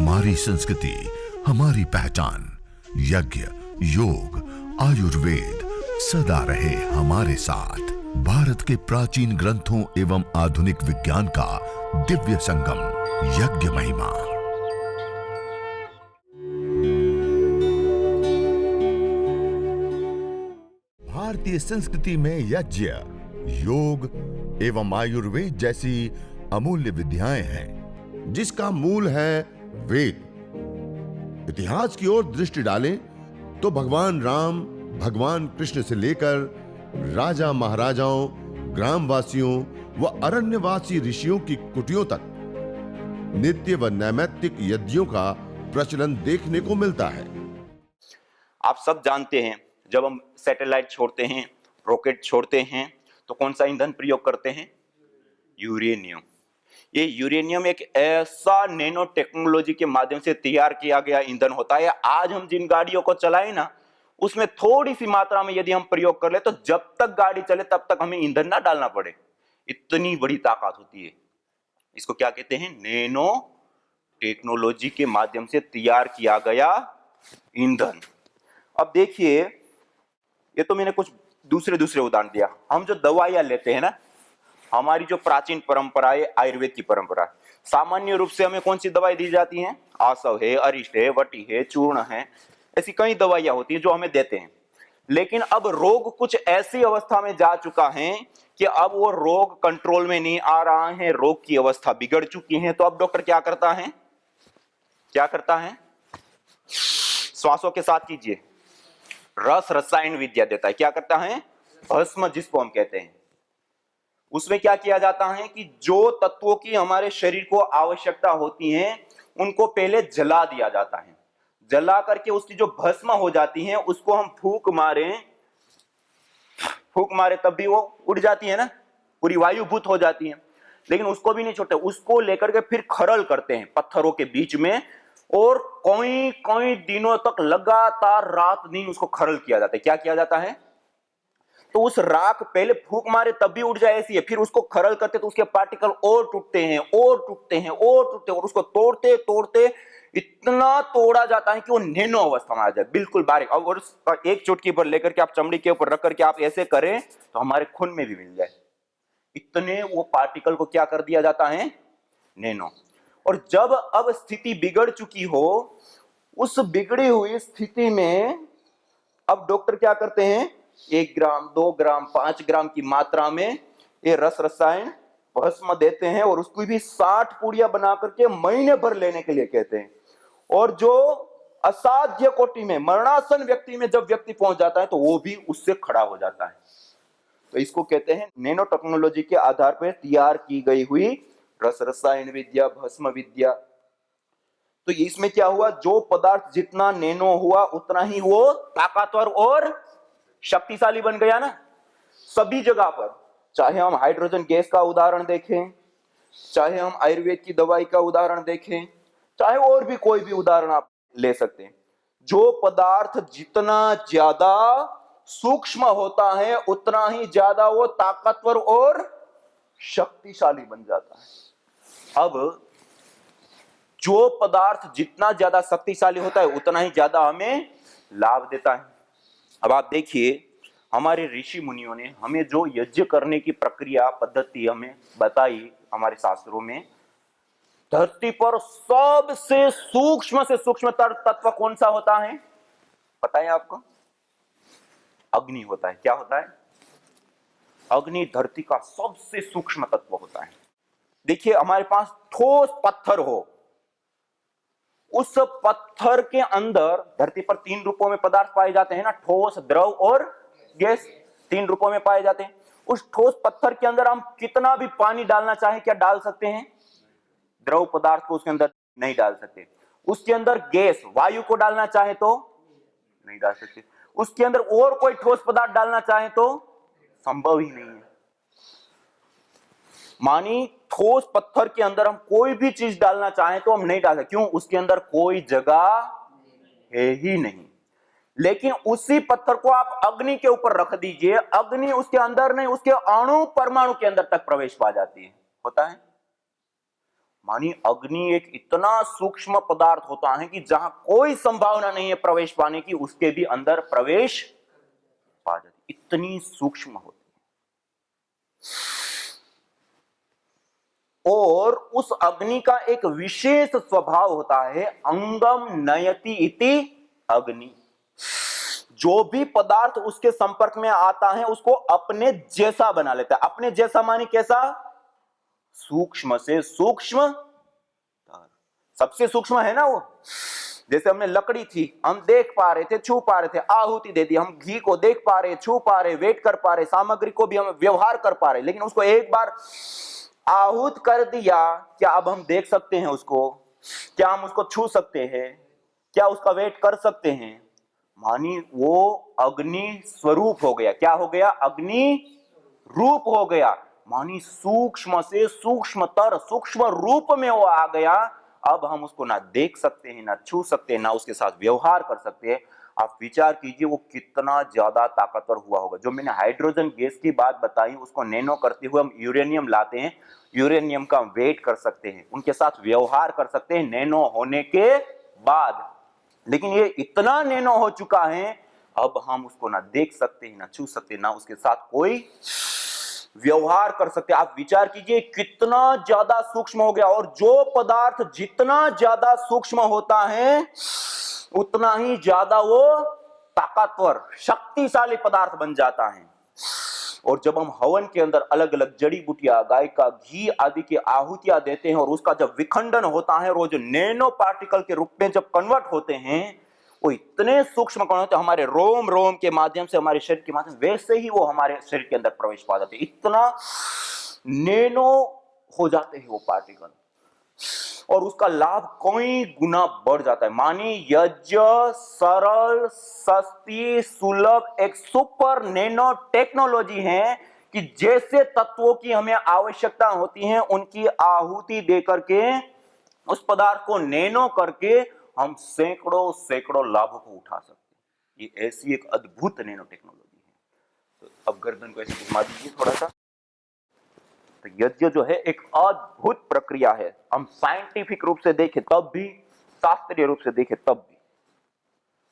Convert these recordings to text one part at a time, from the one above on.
हमारी संस्कृति, हमारी पहचान। यज्ञ, योग, आयुर्वेद सदा रहे हमारे साथ। भारत के प्राचीन ग्रंथों एवं आधुनिक विज्ञान का दिव्य संगम, यज्ञ महिमा। भारतीय संस्कृति में यज्ञ, योग एवं आयुर्वेद जैसी अमूल्य विद्याएं हैं, जिसका मूल है वेद। इतिहास की ओर दृष्टि डालें तो भगवान राम, भगवान कृष्ण से लेकर राजा महाराजाओं, ग्रामवासियों व अरण्यवासी ऋषियों की कुटियों तक नित्य व नैमित्तिक यज्ञों का प्रचलन देखने को मिलता है। आप सब जानते हैं, जब हम सैटेलाइट छोड़ते हैं, रॉकेट छोड़ते हैं, तो कौन सा ईंधन प्रयोग करते हैं? यूरेनियम। ये यूरेनियम एक ऐसा नैनो टेक्नोलॉजी के माध्यम से तैयार किया गया ईंधन होता है। आज हम जिन गाड़ियों को चलाएं ना, उसमें थोड़ी सी मात्रा में यदि हम प्रयोग कर ले तो जब तक गाड़ी चले तब तक हमें ईंधन ना डालना पड़े। इतनी बड़ी ताकत होती है। इसको क्या कहते हैं? नैनो टेक्नोलॉजी के माध्यम से तैयार किया गया ईंधन। अब देखिए, ये तो मैंने कुछ दूसरे उदाहरण दिया। हम जो दवाइयां लेते हैं ना, हमारी जो प्राचीन परंपरा है, आयुर्वेद की परंपरा, सामान्य रूप से हमें कौन सी दवाई दी जाती है? आसव है, अरिष्ट है, वटी है, चूर्ण है, ऐसी कई दवाइयां होती हैं जो हमें देते हैं। लेकिन अब रोग कुछ ऐसी अवस्था में जा चुका है कि अब वो रोग कंट्रोल में नहीं आ रहा है, रोग की अवस्था बिगड़ चुकी है। तो अब डॉक्टर क्या करता है? श्वासों के साथ कीजिए, रस रसायन विद्या देता है। क्या करता है? भस्म, जिसको हम कहते हैं। उसमें क्या किया जाता है कि जो तत्वों की हमारे शरीर को आवश्यकता होती है उनको पहले जला दिया जाता है। जला करके उसकी जो भस्म हो जाती है उसको हम फूंक मारे तब भी वो उड़ जाती है ना, पूरी वायुभूत हो जाती है। लेकिन उसको भी नहीं छोड़ते, उसको लेकर के फिर खरल करते हैं पत्थरों के बीच में, और कई दिनों तक लगातार रात दिन उसको खरल किया जाता है। क्या किया जाता है? तो उस राख पहले फूंक मारे तब भी उड़ जाए ऐसी है, फिर उसको खरल करते तो उसके पार्टिकल और टूटते हैं और उसको तोड़ते इतना तोड़ा जाता है कि वो नैनो अवस्था में आ जाए, बिल्कुल बारीक। और एक चुटकी पर लेकर के आप चमड़ी के ऊपर रख करके आप ऐसे करें तो हमारे खून में भी मिल जाए। इतने वो पार्टिकल को क्या कर दिया जाता है? नैनो। और जब अब स्थिति बिगड़ चुकी हो, उस बिगड़ी हुई स्थिति में अब डॉक्टर क्या करते हैं? 1 ग्राम, 2 ग्राम, 5 ग्राम की मात्रा में ये रस रसायन भस्म देते हैं, और उसको भी 60 पुड़िया बना करके महीने भर लेने के लिए कहते हैं। और जो असाध्य कोटि में, मरणासन व्यक्ति में जब व्यक्ति पहुंच जाता है तो वो भी उससे खड़ा हो जाता है। तो इसको कहते हैं नैनो टेक्नोलॉजी के आधार पर तैयार की गई हुई रस रसायन विद्या, भस्म विद्या। तो इसमें क्या हुआ? जो पदार्थ जितना नैनो हुआ उतना ही वो ताकतवर और शक्तिशाली बन गया ना, सभी जगह पर। चाहे हम हाइड्रोजन गैस का उदाहरण देखें, चाहे हम आयुर्वेद की दवाई का उदाहरण देखें, चाहे और भी कोई भी उदाहरण आप ले सकते हैं। जो पदार्थ जितना ज्यादा सूक्ष्म होता है उतना ही ज्यादा वो ताकतवर और शक्तिशाली बन जाता है। अब जो पदार्थ जितना ज्यादा शक्तिशाली होता है उतना ही ज्यादा हमें लाभ देता है। अब आप देखिए, हमारे ऋषि मुनियों ने हमें जो यज्ञ करने की प्रक्रिया पद्धति हमें बताई हमारे शास्त्रों में, धरती पर सबसे सूक्ष्म से सूक्ष्मतर तत्व कौन सा होता है? पता है आपको? अग्नि होता है। क्या होता है? अग्नि धरती का सबसे सूक्ष्म तत्व होता है। देखिए, हमारे पास ठोस पत्थर हो, उस पत्थर के अंदर धरती पर 3 रूपों में पदार्थ पाए जाते हैं ना, ठोस, द्रव और गैस। 3 रूपों में पाए जाते हैं। उस ठोस पत्थर के अंदर हम कितना भी पानी डालना चाहें क्या डाल सकते हैं? द्रव पदार्थ को उसके अंदर नहीं डाल सकते। उसके अंदर गैस, वायु को डालना चाहे तो नहीं डाल सकते। उसके अंदर और कोई ठोस पदार्थ डालना चाहे तो संभव ही नहीं है। मानी ठोस पत्थर के अंदर हम कोई भी चीज डालना चाहें तो हम नहीं डाल सकते। क्यों? उसके अंदर कोई जगह है ही नहीं। लेकिन उसी पत्थर को आप अग्नि के ऊपर रख दीजिए, अग्नि उसके अंदर नहीं, उसके अणु परमाणु के अंदर तक प्रवेश पा जाती है। होता है? मानी अग्नि एक इतना सूक्ष्म पदार्थ होता है कि जहां कोई संभावना नहीं है प्रवेश पाने की, उसके भी अंदर प्रवेश पा जाती, इतनी सूक्ष्म होती है। और उस अग्नि का एक विशेष स्वभाव होता है, अंगम नयति इति अग्नि। जो भी पदार्थ उसके संपर्क में आता है उसको अपने जैसा बना लेता है। अपने जैसा माने कैसा? सूक्ष्म से सूक्ष्म, सबसे सूक्ष्म है ना वो। जैसे हमने लकड़ी थी, हम देख पा रहे थे, छू पा रहे थे, आहुति दे दी, हम घी को देख पा रहे, छू पा रहे, वेट कर पा रहे, सामग्री को भी हम व्यवहार कर पा रहे, लेकिन उसको एक बार आहूत कर दिया, क्या अब हम देख सकते हैं उसको? क्या हम उसको छू सकते हैं? क्या उसका वेट कर सकते हैं? मानी वो अग्नि स्वरूप हो गया। क्या हो गया? अग्नि रूप हो गया। मानी सूक्ष्म से सूक्ष्मतर सूक्ष्म रूप में वो आ गया। अब हम उसको ना देख सकते हैं, ना छू सकते हैं, ना उसके साथ व्यवहार कर सकते हैं। आप विचार कीजिए वो कितना ज्यादा ताकतवर हुआ होगा। जो मैंने हाइड्रोजन गैस की बात बताई, उसको नैनो करते हुए हम यूरेनियम लाते हैं, यूरेनियम का वेट कर सकते हैं, उनके साथ व्यवहार कर सकते हैं नैनो होने के बाद। लेकिन ये इतना नैनो हो चुका है, अब हम उसको ना देख सकते हैं, ना छू सकते हैं, ना उसके साथ कोई व्यवहार कर सकते हैं। आप विचार कीजिए कितना ज्यादा सूक्ष्म हो गया। और जो पदार्थ जितना ज्यादा सूक्ष्म होता है उतना ही ज्यादा वो ताकतवर शक्तिशाली पदार्थ बन जाता है। और जब हम हवन के अंदर अलग अलग जड़ी बूटियां, गाय का घी आदि की आहुतियां देते हैं और उसका जब विखंडन होता है और वो जो नैनो पार्टिकल के रूप में जब कन्वर्ट होते हैं, वो इतने सूक्ष्म कण होते हैं, हमारे रोम रोम के माध्यम से, हमारे शरीर के माध्यम से, वैसे ही वो हमारे शरीर के अंदर प्रवेश पा जाते हैं। इतना नैनो हो जाते हैं वो पार्टिकल, और उसका लाभ कई गुना बढ़ जाता है। मानी यज्ञ सरल, सस्ती, सुलभ एक सुपर नैनो टेक्नोलॉजी है कि जैसे तत्वों की हमें आवश्यकता होती है उनकी आहुति दे करके उस पदार्थ को नैनो करके हम सैकड़ों सैकड़ों लाभों को उठा सकते हैं। ये ऐसी एक अद्भुत नैनो टेक्नोलॉजी है। तो अब गर्दन को ऐसे घुमा दीजिए थोड़ा सा। तो यज्ञ जो है एक अद्भुत प्रक्रिया है। हम साइंटिफिक रूप से देखें तब भी, शास्त्रीय रूप से देखें तब भी,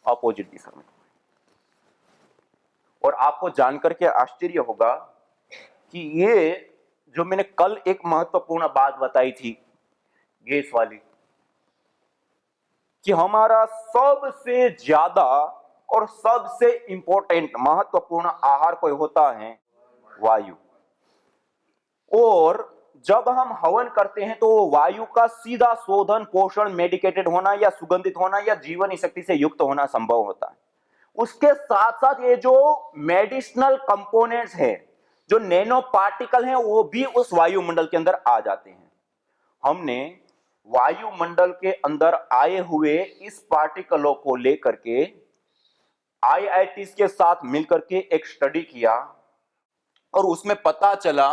अपोजिट दिशा में। और आपको जानकर के आश्चर्य होगा कि ये जो मैंने कल एक महत्वपूर्ण बात बताई थी गैस वाली, कि हमारा सबसे ज्यादा और सबसे इंपॉर्टेंट महत्वपूर्ण आहार कोई होता है वायु। और जब हम हवन करते हैं तो वायु का सीधा शोधन, पोषण, मेडिकेटेड होना या सुगंधित होना या जीवनी शक्ति से युक्त होना संभव होता है। उसके साथ साथ ये जो मेडिसिनल कंपोनेंट्स हैं, जो नैनो पार्टिकल हैं, वो भी उस वायुमंडल के अंदर आ जाते हैं। हमने वायुमंडल के अंदर आए हुए इस पार्टिकलों को लेकर के IIT के साथ मिलकर के एक स्टडी किया और उसमें पता चला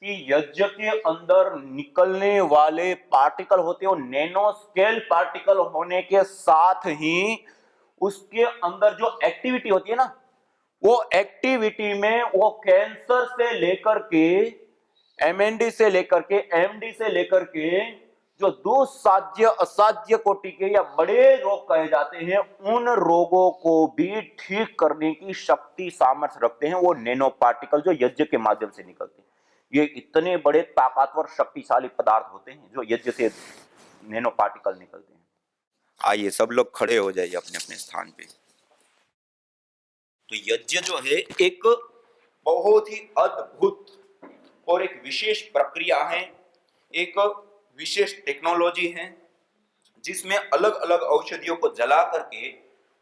कि यज्ञ के अंदर निकलने वाले पार्टिकल होते हैं, नैनो स्केल पार्टिकल होने के साथ ही उसके अंदर जो एक्टिविटी होती है ना, वो एक्टिविटी में वो कैंसर से लेकर के, MND से लेकर के, MD से लेकर के, जो दुस्साध्य असाध्य कोटि के या बड़े रोग कहे जाते हैं, उन रोगों को भी ठीक करने की शक्ति, सामर्थ्य रखते हैं वो नैनो पार्टिकल जो यज्ञ के माध्यम से निकलते हैं। ये इतने बड़े ताकतवर शक्तिशाली पदार्थ होते हैं जो यज्ञ से नैनो पार्टिकल निकलते हैं। आइए सब लोग खड़े हो जाइए अपने अपने स्थान पे। तो यज्ञ जो है एक बहुत ही अद्भुत और एक विशेष प्रक्रिया है, एक विशेष टेक्नोलॉजी है, जिसमें अलग अलग औषधियों को जला करके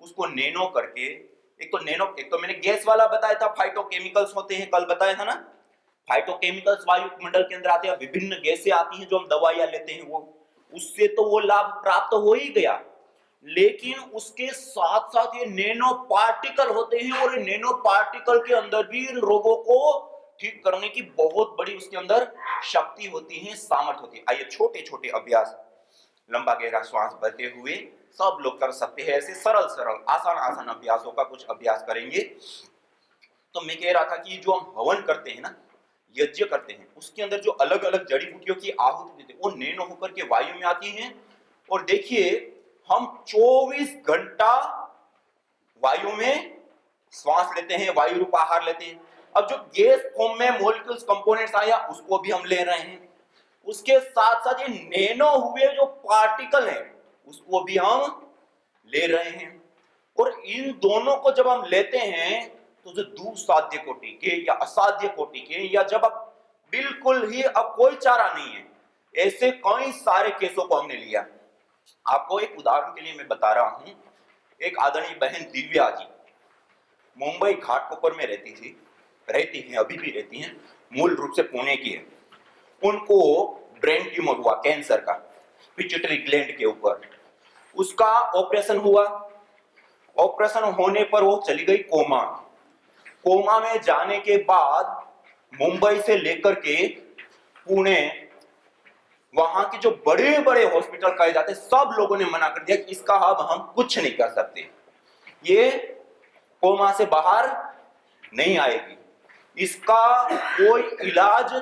उसको नैनो करके, एक तो मैंने गैस वाला बताया था, फाइटोकेमिकल्स होते हैं, कल बताया था ना, फाइटोकेमिकल्स वायुमंडल के अंदर आते हैं, विभिन्न गैसें आती हैं जो हम दवाइयां लेते हैं, वो उससे तो वो लाभ प्राप्त हो ही गया, लेकिन उसके साथ साथ ये नैनो पार्टिकल होते हैं और ये नैनो पार्टिकल के अंदर भी इन रोगों को ठीक करने की बहुत बड़ी उसके अंदर शक्ति होती है, सामर्थ्य होती है। आइए छोटे छोटे अभ्यास, लंबा गहरा श्वास भरते हुए सब लोग कर सकते हैं, ऐसे सरल सरल आसान आसान अभ्यासों का कुछ अभ्यास करेंगे। तो मैं कह रहा था कि जो हम हवन करते हैं ना, यज्ञ करते हैं, उसके अंदर जो अलग अलग जड़ी बूटियों की आहुति देते हैं, वो नैनो होकर के वायु में आती हैं। और देखिए, हम 24 घंटा वायु में श्वास लेते हैं, वायु रूप आहार लेते हैं। अब जो गैस फॉर्म में मॉलिक्यूल्स कंपोनेंट्स आया, उसको भी हम ले रहे हैं। उसके साथ साथ ये नैनो हुए जो पार्टिकल हैं, उसको भी हम ले रहे हैं। और इन दोनों को जब हम लेते हैं, तो जो दुसाध्य कोटि के या असाध्य कोटि के, या जब अब बिल्कुल ही अब कोई चारा नहीं है, ऐसे कई सारे केसों को हमने लिया। आपको एक उदाहरण के लिए मैं बता रहा हूं। एक आदरणीय बहन दिव्या जी मुंबई घाटकोपर में रहती हैं, अभी भी रहती हैं, मूल रूप से पुणे की है। उनको ब्रेन ट्यूमर हुआ, कैंसर का, पिट्यूटरी ग्लैंड के ऊपर। उसका ऑपरेशन हुआ। ऑपरेशन होने पर वो चली गई कोमा। कोमा में जाने के बाद मुंबई से लेकर के पुणे, वहां के जो बड़े बड़े हॉस्पिटल कहे जाते, सब लोगों ने मना कर दिया कि इसका अब हम कुछ नहीं कर सकते, ये कोमा से बाहर नहीं आएगी, इसका कोई इलाज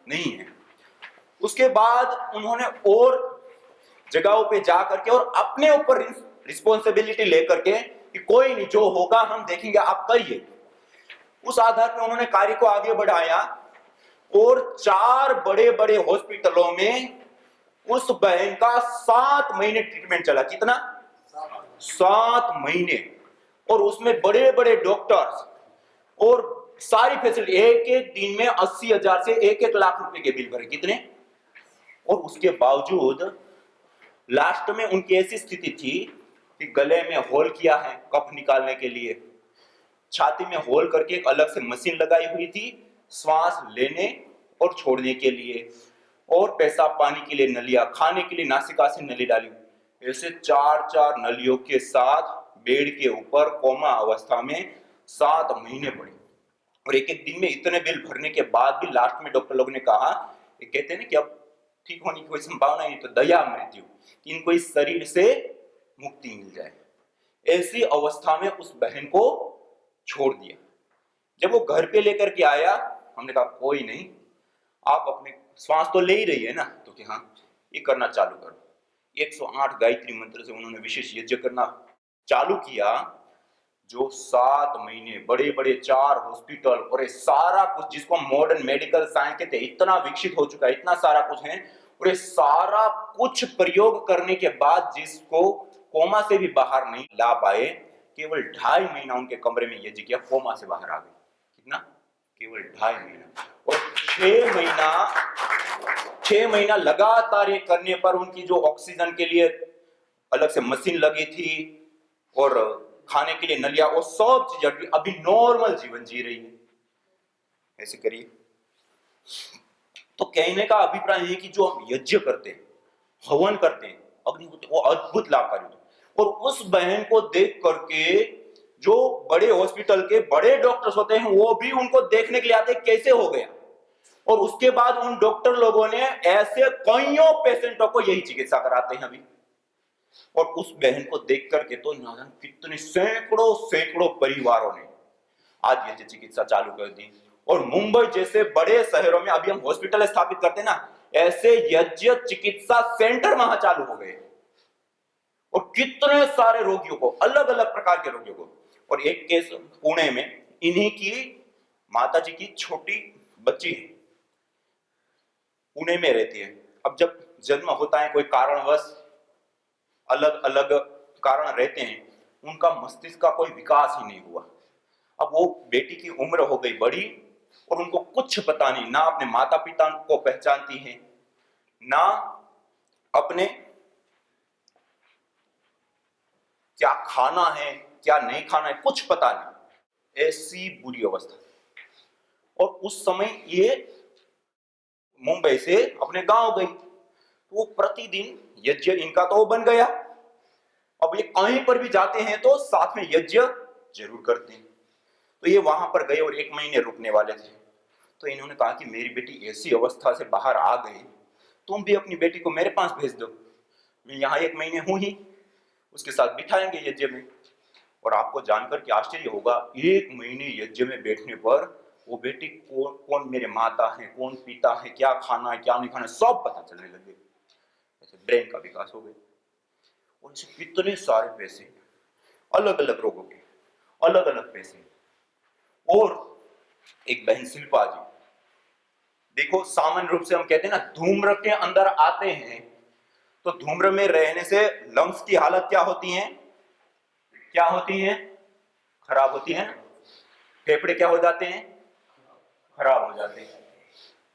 नहीं है। उसके बाद उन्होंने और जगहों पे जा करके और अपने ऊपर रिस्पॉन्सिबिलिटी लेकर के कि कोई नहीं, जो होगा हम देखेंगे, आप करिए। उस आधार पर उन्होंने कार्य को आगे बढ़ाया और 4 बड़े बड़े हॉस्पिटलों में उस बहन का 7 महीने ट्रीटमेंट चला। कितना? 7 महीने। और उसमें बड़े बड़े डॉक्टर्स और सारी फैसिलिटी, एक एक दिन में 80,000 से 1-1 लाख रुपए के बिल भरे। कितने? और उसके बावजूद लास्ट में उनकी ऐसी स्थिति थी कि गले में होल किया है कफ निकालने के लिए, छाती में होल करके एक अलग से मशीन लगाई हुई थी श्वास लेने और छोड़ने के लिए, और पेशाब पानी के लिए नलियां, खाने के लिए नासिका से नली डाली। ऐसे 4-4 नलियों के साथ बेड के ऊपर कोमा अवस्था में 7 महीने पड़े। और एक एक दिन में इतने बिल भरने के बाद भी लास्ट में डॉक्टर लोग ने कहा, कहते हैं ना कि अब ठीक होने की कोई संभावना नहीं, तो दया मृत्यु, कि इनको इस शरीर से मुक्ति मिल जाए। ऐसी अवस्था में उस बहन को छोड़ दिया। जब वो घर पे लेकर के आया, हमने कहा कोई नहीं, आप अपने श्वास तो ले ही रही है ना, तो कि हाँ, ये करना चालू करो। 108 गायत्री मंत्र से उन्होंने विशेष यज्ञ करना चालू किया। जो 7 महीने बड़े बड़े 4 हॉस्पिटल और ये सारा कुछ, जिसको मॉडर्न मेडिकल साइंस कहते हैं, इतना विकसित हो चुका है, इतना सारा कुछ है, और ये सारा कुछ प्रयोग करने के बाद जिसको कोमा से भी बाहर नहीं ला पाए, केवल 2.5 महीना उनके कमरे में यज्ञ किया, कोमा से बाहर आ गए। कितना? केवल 2.5 महीना। और 6 महीना लगातार ये करने पर उनकी जो ऑक्सीजन के लिए अलग से मशीन लगी थी और खाने के लिए नलिया, वो सब चीजें अभी नॉर्मल जीवन जी रही है। ऐसे करिए। तो कहने का अभिप्राय है कि जो हम यज्ञ करते हैं, हवन करते हैं, अग्निहोत्र, वो अद्भुत लाभकारी होते हैं। और उस बहन को देख करके जो बड़े हॉस्पिटल के बड़े डॉक्टर्स होते हैं, वो भी उनको देखने के लिए आते हैं कैसे हो गया। और उसके बाद उन डॉक्टर लोगों ने ऐसे कईयों पेशेंटों को यही चिकित्सा कराते हैं अभी। और उस बहन को देख करके तो ना जाने कितने सैकड़ों परिवारों ने आज ये चिकित्सा चालू कर दी। और मुंबई जैसे बड़े शहरों में अभी हम हॉस्पिटल स्थापित करते हैं ना, ऐसे यज्ञ चिकित्सा सेंटर वहां चालू हो गए, और कितने सारे रोगियों को, अलग अलग प्रकार के रोगियों को। और एक केस पुणे में, इन्हीं की माताजी की छोटी बच्ची है, पुणे में रहती है। अब जब जन्म होता है, कोई कारणवश अलग अलग कारण रहते हैं, उनका मस्तिष्क का कोई विकास ही नहीं हुआ। अब वो बेटी की उम्र हो गई बड़ी, और उनको कुछ पता नहीं, ना अपने माता पिता को पहचानती है, ना अपने क्या खाना है क्या नहीं खाना है, कुछ पता नहीं। ऐसी बुरी अवस्था। और उस समय ये मुंबई से अपने गांव गई, तो वो प्रतिदिन यज्ञ इनका तो बन गया। अब ये कहीं पर भी जाते हैं तो साथ में यज्ञ जरूर करते हैं। तो ये वहां पर गए और 1 महीने रुकने वाले थे। तो इन्होंने कहा कि मेरी बेटी ऐसी अवस्था से बाहर आ गई, तुम भी अपनी बेटी को मेरे पास भेज दो, मैं यहाँ 1 महीने हूं ही, उसके साथ बिठाएंगे यज्ञ में। और आपको जानकर के आश्चर्य होगा, 1 महीने यज्ञ में बैठने पर वो बेटी कौन कौन मेरे माता है, कौन पिता है, क्या खाना है क्या नहीं खाना, सब पता चलने लगे। ऐसे ब्रेन का विकास हो गया। उनसे कितने सारे पैसे, अलग अलग रोगों के अलग अलग पैसे। और एक बहन शिल्पा जी, देखो सामान्य रूप से हम कहते हैं ना, धूम्र के अंदर आते हैं तो धूम्र में रहने से लंग्स की हालत क्या होती है, क्या होती है, खराब होती है। फेफड़े क्या हो जाते हैं, खराब हो जाते हैं।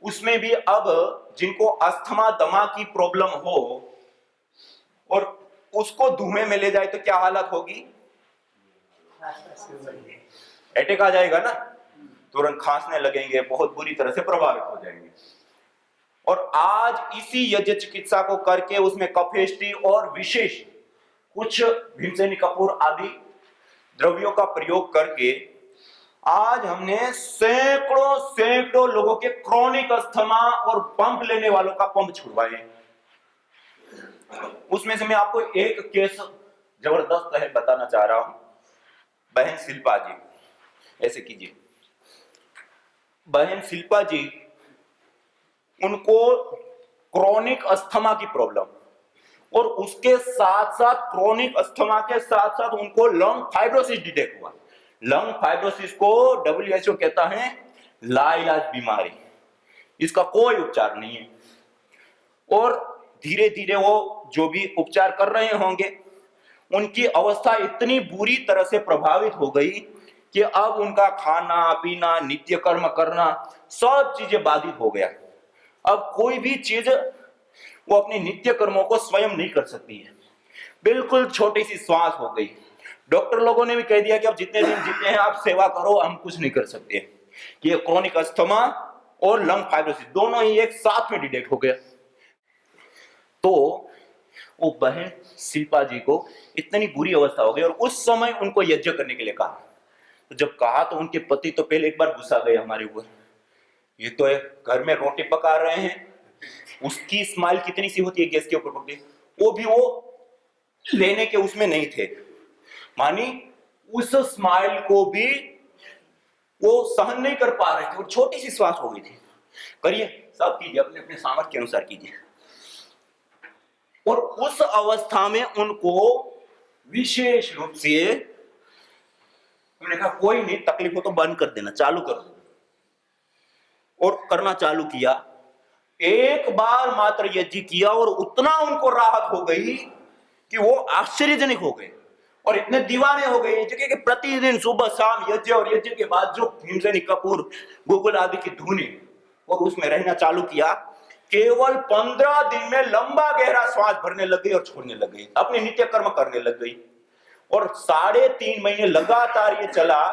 उसमें भी अब जिनको अस्थमा दमा की प्रॉब्लम हो और उसको धुएं में ले जाए तो क्या हालत होगी, अटैक आ जाएगा ना, तुरंत खांसने लगेंगे, बहुत बुरी तरह से प्रभावित हो जाएंगे। और आज इसी यज्ञ चिकित्सा को करके उसमें कफेष्टि और विशेष कुछ भीमसेनी कपूर आदि द्रव्यों का प्रयोग करके आज हमने सैकड़ों सैकड़ों लोगों के क्रोनिक अस्थमा और पंप लेने वालों का पंप छुड़वाए। उसमें से मैं आपको एक केस जबरदस्त है बताना चाह रहा हूं। बहन शिल्पा जी, ऐसे कीजिए, बहन शिल्पा जी, उनको क्रोनिक अस्थमा की प्रॉब्लम और उसके साथ साथ क्रोनिक अस्थमा के साथ साथ उनको लंग फाइब्रोसिस डिटेक्ट हुआ। लंग फाइब्रोसिस को WHO कहता है लाइलाज बीमारी, इसका कोई उपचार नहीं है। और धीरे धीरे वो जो भी उपचार कर रहे होंगे उनकी अवस्था इतनी बुरी तरह से प्रभावित हो गई कि अब उनका खाना पीना, नित्य कर्म करना, सब चीजें बाधित हो गया। अब कोई भी चीज वो अपने नित्य कर्मों को स्वयं नहीं कर सकती है, बिल्कुल छोटी सी श्वास हो गई। डॉक्टर लोगों ने भी कह दिया कि अब जितने दिन जीते हैं आप सेवा करो, हम कुछ नहीं कर सकते। कि ये क्रोनिक अस्थमा और लंग फाइब्रोसिस दोनों ही एक साथ में डिटेक्ट हो गया। तो वो बहन शिल्पा जी को इतनी बुरी अवस्था हो गई और उस समय उनको यज्ञ करने के लिए कहा। तो जब कहा तो उनके पति तो पहले एक बार गुस्सा गए हमारे ऊपर, ये तो घर में रोटी पका रहे हैं, उसकी स्माइल कितनी सी होती है गैस के ऊपर पकड़ी, वो भी वो लेने के उसमें नहीं थे। मानी उस स्माइल को भी वो सहन नहीं कर पा रहे थे और छोटी सी श्वास हो गई थी। करिए, सब कीजिए, अपने अपने सामर्थ्य के अनुसार कीजिए। और उस अवस्था में उनको विशेष रूप से हमने कहा कोई नहीं, तकलीफ हो तो बंद कर देना, चालू कर दो। और करना चालू किया। एक बार मात्र यज्ञ किया और उतना उनको राहत हो गई कि वो आश्चर्यजनक हो गए और इतने दीवाने हो गए यज्ञ के। प्रतिदिन सुबह शाम यज्ञ और यज्ञ के बाद जो भीमसेनी कपूर गूगल आदि की धुनी और उसमें रहना चालू किया। केवल 15 दिन में लंबा गहरा श्वास भरने लग गई और छोड़ने लग गई, अपने नित्य कर्म करने लग गई। और 3.5 महीने लगातार ये चला।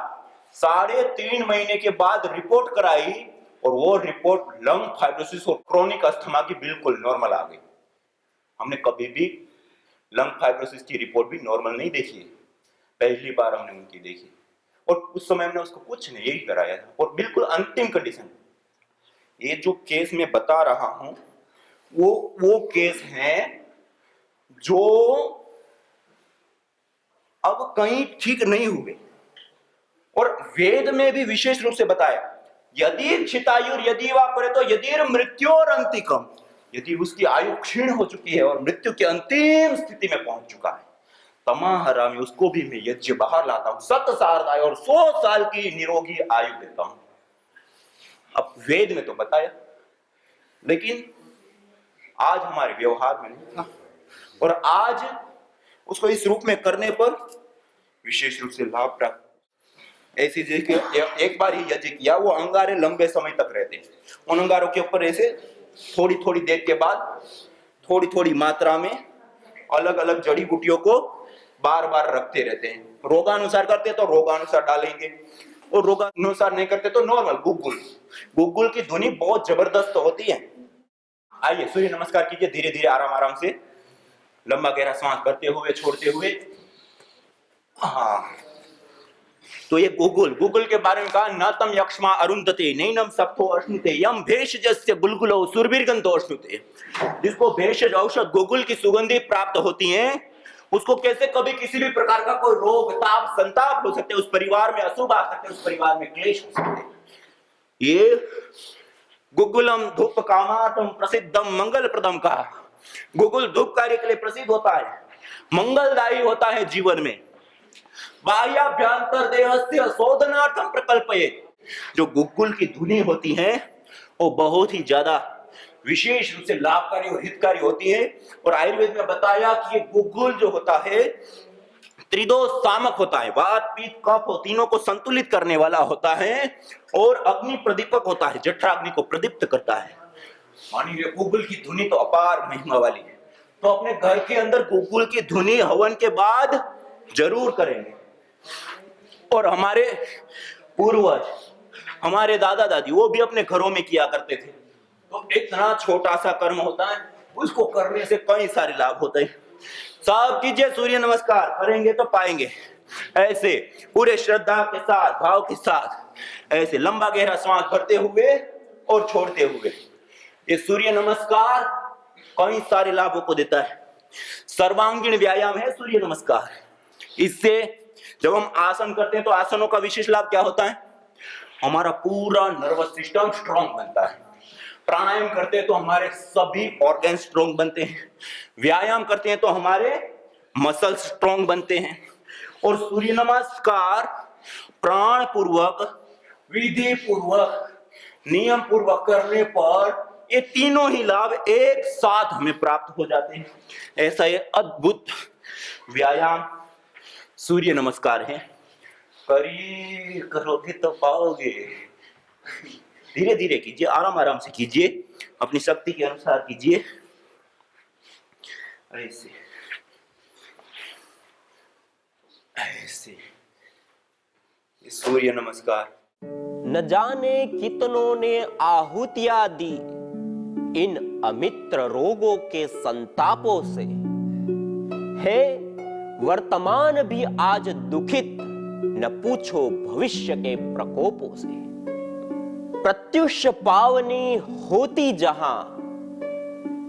3.5 महीने के बाद रिपोर्ट कराई और वो रिपोर्ट लंग फाइब्रोसिस और क्रोनिक अस्थमा की बिल्कुल नॉर्मल आ गई। हमने कभी भी लंग फाइब्रोसिस की रिपोर्ट भी नॉर्मल नहीं देखी है, पहली बार हमने उनकी देखी। और उस समय हमने उसको कुछ नहीं, यही कराया था और बिल्कुल अंतिम कंडीशन। ये जो केस मैं बता रहा हूं वो केस है जो अब कहीं ठीक नहीं हुए। और वेद में भी विशेष रूप से बताया, यदि क्षितायुर यदि वा परे तो यदि मृत्योर अंतिकम, यदि उसकी आयु क्षीण हो चुकी है और मृत्यु की अंतिम स्थिति में पहुंच चुका है, तमाहरा में उसको भी मैं यज्ञ बाहर लाता हूं, 7 साल और 100 साल की निरोगी आयु देता हूं। अब वेद में तो बताया, लेकिन आज हमारे व्यवहार में नहीं था। और आज उसको इस रूप में करने पर विशेष रूप से लाभ प्राप्त। ऐसी जगह एक बार ही यज्ञ किया, वो अंगारे लंबे समय तक रहते हैं। उन अंगारों के ऊपर ऐसे थोड़ी थोड़ी देर के बाद थोड़ी थोड़ी मात्रा में अलग अलग जड़ी बूटियों को बार बार रखते रहते हैं। रोगानुसार करते तो रोगानुसार डालेंगे और रोगानुसार नहीं करते तो नॉर्मल गुग्गुल की ध्वनि बहुत जबरदस्त होती है। आइए सूर्य नमस्कार कीजिए, धीरे धीरे आराम से, लंबा गहरा सांस भरते हुए छोड़ते हुए। हाँ, तो ये गुग्गुल के बारे में कहा, न तम यक्ष्मा अरुंधते नैनम सप्तो अश्नुते यम भेषजस्य गुलगुलो सुरभिर्गंधो अश्नुते। जिसको भेषज औषध गुग्गुल की सुगंधि प्राप्त होती है, उसको कैसे कभी किसी भी प्रकार का कोई रोग ताप संताप हो सकते, उस परिवार में अशुभ आ सकते, उस परिवार में क्लेश हो सकते। ये गुगुलम धूप कामातम प्रसिद्धम मंगल प्रदम का, गुगुल धूप कार्य के लिए प्रसिद्ध होता है, मंगलदायी होता है जीवन में। बाह्याभ्यंतर देहस्य शोधनार्थम प्रकल्पयेत्, जो गुगुल की धुनी होती है वो बहुत ही ज्यादा विशेष रूप से लाभकारी और हितकारी होती है। और आयुर्वेद में बताया कि ये गुगुल जो होता है त्रिदोष सामक होता है, वात पित्त कफ तीनों को संतुलित करने वाला होता है और अग्नि प्रदीपक होता है, जठराग्नि को प्रदीप्त करता है। मानिए गुगुल की धुनी तो अपार महिमा वाली है, तो अपने घर के अंदर गुगुल की धुनी हवन के बाद जरूर करेंगे। और हमारे पूर्वज, हमारे दादा दादी, वो भी अपने घरों में किया करते थे। तो इतना छोटा सा कर्म होता है, उसको करने से कई सारे लाभ होते हैं। सब कीजिए सूर्य नमस्कार, करेंगे तो पाएंगे। ऐसे पूरे श्रद्धा के साथ, भाव के साथ, ऐसे लंबा गहरा सांस भरते हुए और छोड़ते हुए, ये सूर्य नमस्कार कई सारे लाभों को देता है। सर्वांगीण व्यायाम है सूर्य नमस्कार। इससे जब हम आसन करते हैं तो आसनों का विशेष लाभ क्या होता है? हमारा पूरा नर्वस सिस्टम स्ट्रांग बनता है। प्राणायाम करते हैं तो हमारे सभी ऑर्गन स्ट्रांग बनते हैं। व्यायाम करते हैं तो हमारे मसल स्ट्रांग बनते हैं। और सूर्य नमस्कार प्राण पूर्वक, विधि पूर्वक, नियम पूर्वक करने पर ये तीनों ही लाभ एक साथ हमें प्राप्त हो जाते हैं। ऐसा ये अद्भुत व्यायाम सूर्य नमस्कार है। करोगे तो पाओगे। धीरे धीरे कीजिए, आराम आराम से कीजिए, अपनी शक्ति के अनुसार कीजिए। ऐसे ऐसे सूर्य नमस्कार। न जाने कितनों ने आहुतियां दी इन अमित्र रोगों के संतापों से, है वर्तमान भी आज दुखित, न पूछो भविष्य के प्रकोपों से। प्रत्युष पावनी होती जहां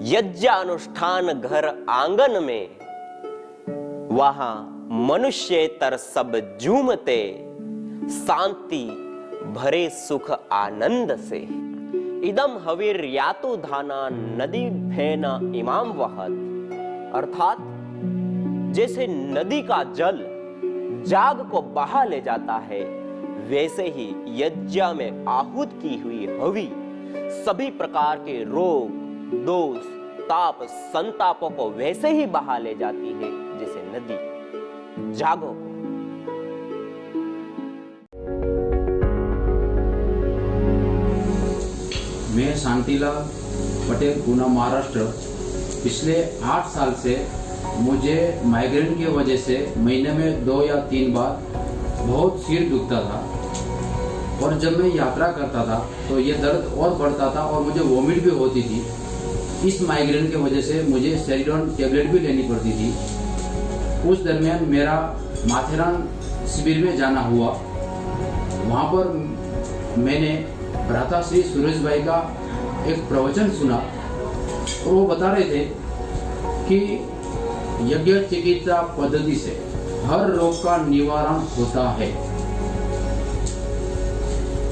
यज्ञानुष्ठान घर आंगन में, वहां मनुष्येतर सब झूमते शांति भरे सुख आनंद से। इदम हवीर यातु धाना नदी फेना इमाम वहत, अर्थात जैसे नदी का जल जाग को बहा ले जाता है, वैसे ही यज्ञ में आहूत की हुई हवि सभी प्रकार के रोग, दोष, ताप, संतापों को वैसे ही बहा ले जाती है जैसे नदी जागो को। मैं शांतिलाल पटेल, पूना, महाराष्ट्र। पिछले 8 साल से मुझे माइग्रेन की वजह से महीने में 2 या 3 बार बहुत सिर दुखता था। और जब मैं यात्रा करता था तो ये दर्द और बढ़ता था और मुझे वॉमिट भी होती थी। इस माइग्रेन की वजह से मुझे सेरिडॉन टेबलेट भी लेनी पड़ती थी। उस दरमियान मेरा माथेरान शिविर में जाना हुआ। वहाँ पर मैंने भ्राता श्री सुरेश भाई का एक प्रवचन सुना और वो बता रहे थे कि यज्ञ चिकित्सा पद्धति से हर रोग का निवारण होता है।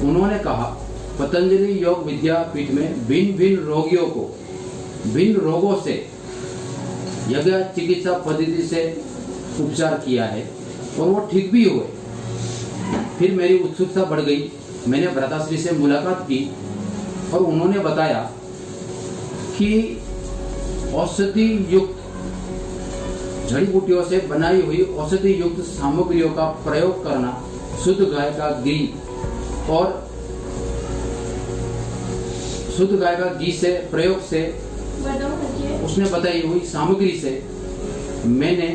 उन्होंने कहा, पतंजलि योग विद्यापीठ में भिन्न भिन्न रोगियों को भिन्न रोगों से यज्ञ चिकित्सा पद्धति से उपचार किया है और वो ठीक भी हुए। फिर मेरी उत्सुकता बढ़ गई। मैंने भ्राताश्री से मुलाकात की और उन्होंने बताया कि औषधि युक्त जड़ी बूटियों से बनाई हुई औषधि युक्त सामग्रियों का प्रयोग करना, शुद्ध गाय का घी और शुद्ध गाय का घी से प्रयोग से उसने बताई हुई सामग्री से मैंने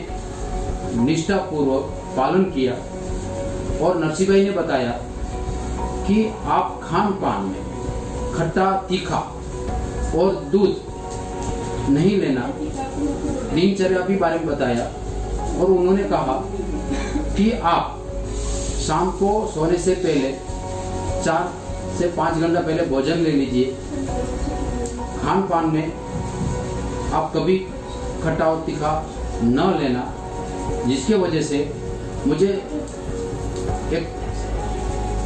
निष्ठा पूर्वक पालन किया। और नरसिंह भाई ने बताया कि आप खान पान में खट्टा, तीखा और दूध नहीं लेना, दिनचर्या भी बारे में बताया। और उन्होंने कहा कि आप शाम को सोने से पहले 4 से 5 घंटा पहले भोजन ले लीजिए। खान पान में आप कभी खट्टा और तीखा न लेना, जिसके वजह से मुझे एक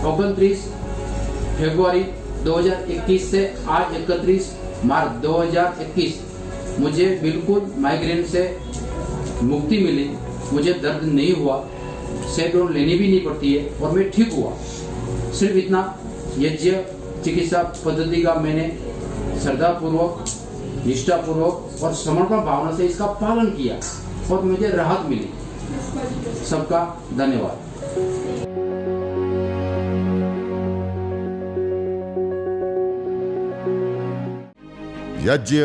39 फरवरी 2021 से आज 31 मार्च 2021 मुझे बिल्कुल माइग्रेन से मुक्ति मिली। मुझे दर्द नहीं हुआ, सेडोन लेनी भी नहीं पड़ती है और मैं ठीक हुआ। सिर्फ इतना यज्ञ चिकित्सा पद्धति का मैंने श्रद्धापूर्वक, निष्ठापूर्वक और समर्पण भावना से इसका पालन किया और मुझे राहत मिली। सबका धन्यवाद। यज्ञ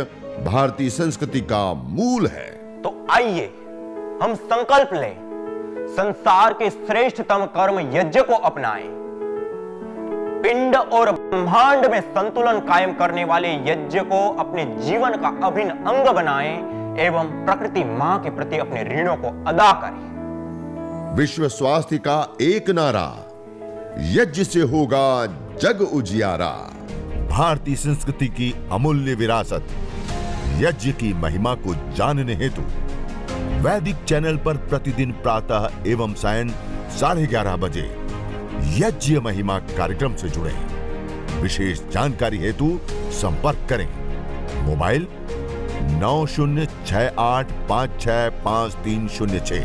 भारतीय संस्कृति का मूल है। तो आइए हम संकल्प लें, संसार के श्रेष्ठतम कर्म यज्ञ को अपनाएं। पिंड और ब्रह्मांड में संतुलन कायम करने वाले यज्ञ को अपने जीवन का अभिन्न अंग बनाएं एवं प्रकृति मां के प्रति अपने ऋणों को अदा करें। विश्व स्वास्थ्य का एक नारा, यज्ञ से होगा जग उजियारा। भारतीय संस्कृति की अमूल्य विरासत यज्ञ की महिमा को जानने हेतु वैदिक चैनल पर प्रतिदिन प्रातः एवं सायं 11:30 बजे यज्ञ महिमा कार्यक्रम से जुड़े। विशेष जानकारी हेतु संपर्क करें। मोबाइल 9068565306।